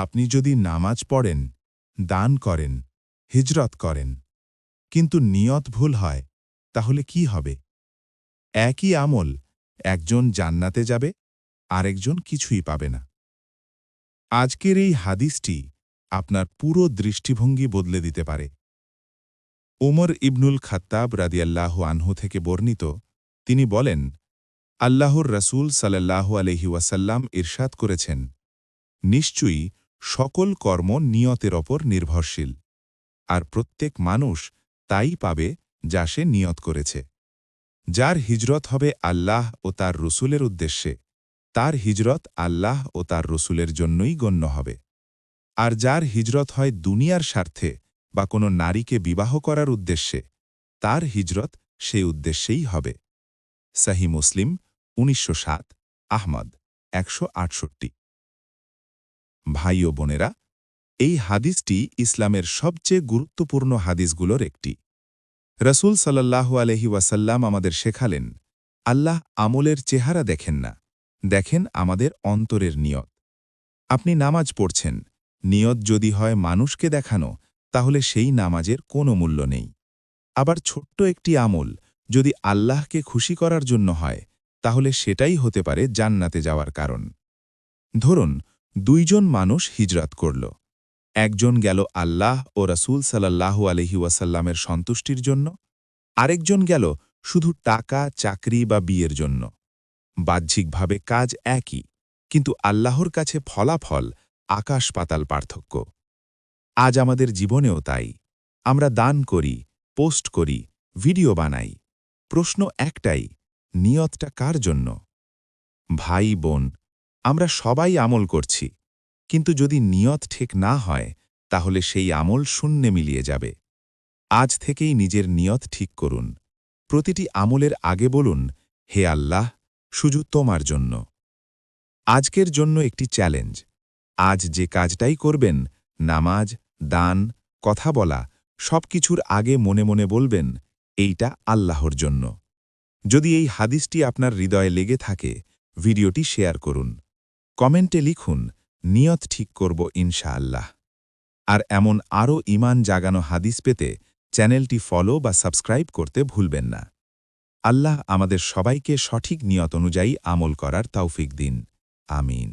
আপনি যদি নামাজ পড়েন, দান করেন, হিজরত করেন, কিন্তু নিয়ত ভুল হয়, তাহলে কি হবে? একই আমল একজন জান্নাতে যাবে, আরেকজন কিছুই পাবে না। আজকের এই হাদিসটি আপনার পুরো দৃষ্টিভঙ্গি বদলে দিতে পারে। উমর ইবনুল খাত্তাব রাদিয়াল্লাহু আনহু থেকে বর্ণিত, তিনি বলেন, আল্লাহর রসুল সাল্লাল্লাহু আলাইহি ওয়াসাল্লাম ইরশাদ করেছেন, নিশ্চয়ই সকল কর্ম নিয়তের ওপর নির্ভরশীল, আর প্রত্যেক মানুষ তাই পাবে যা সে নিয়ত করেছে। যার হিজরত হবে আল্লাহ ও তার রসুলের উদ্দেশ্যে, তার হিজরত আল্লাহ ও তার রসুলের জন্যই গণ্য হবে। আর যার হিজরত হয় দুনিয়ার স্বার্থে বা কোনো নারীকে বিবাহ করার উদ্দেশ্যে, তার হিজরত সে উদ্দেশ্যেই হবে। সহিহ মুসলিম ১৯০৭, আহমদ ১৬৮। ভাই ও বোনেরা, এই হাদিসটি ইসলামের সবচেয়ে গুরুত্বপূর্ণ হাদিসগুলোর একটি। রসুল সাল্লাল্লাহু আলাইহি ওয়াসাল্লাম আমাদের শেখালেন, আল্লাহ আমলের চেহারা দেখেন না, দেখেন আমাদের অন্তরের নিয়ত। আপনি নামাজ পড়ছেন, নিয়ত যদি হয় মানুষকে দেখানো, তাহলে সেই নামাজের কোনো মূল্য নেই। আবার ছোট্ট একটি আমল যদি আল্লাহকে খুশি করার জন্য হয়, তাহলে সেটাই হতে পারে জান্নাতে যাওয়ার কারণ। ধরুন, দুইজন মানুষ হিজরত করল। একজন গেল আল্লাহ ও রাসূল সাল্লাল্লাহু আলাইহি ওয়াসাল্লামের সন্তুষ্টির জন্য, আরেকজন গেল শুধু টাকা, চাকরি বা বিয়ের জন্য। বাহ্যিকভাবে কাজ একই, কিন্তু আল্লাহর কাছে ফলাফল আকাশ-পাতাল পার্থক্য। আজ আমাদের জীবনেও তাই। আমরা দান করি, পোস্ট করি, ভিডিও বানাই। প্রশ্ন একটাই, নিয়তটা কার জন্য? ভাই বোন, আমরা সবাই আমল করছি, কিন্তু যদি নিয়ত ঠিক না হয়, তাহলে সেই আমল শূন্যে মিলিয়ে যাবে। আজ থেকেই নিজের নিয়ত ঠিক করুন। প্রতিটি আমলের আগে বলুন, হে আল্লাহ, শুধু তোমার জন্য। আজকের জন্য একটি চ্যালেঞ্জ। আজ যে কাজটাই করবেন, নামাজ, দান, কথা বলা, সবকিছুর আগে মনে মনে বলবেন, এইটা আল্লাহর জন্য। যদি এই হাদিসটি আপনার হৃদয়ে লেগে থাকে, ভিডিওটি শেয়ার করুন। কমেন্টে লিখুন, নিয়ত ঠিক করব ইনশাআল্লাহ। আর এমন আরও ঈমান জাগানো হাদিস পেতে চ্যানেলটি ফলো বা সাবস্ক্রাইব করতে ভুলবেন না। আল্লাহ আমাদের সবাইকে সঠিক নিয়ত অনুযায়ী আমল করার তৌফিক দিন। আমিন।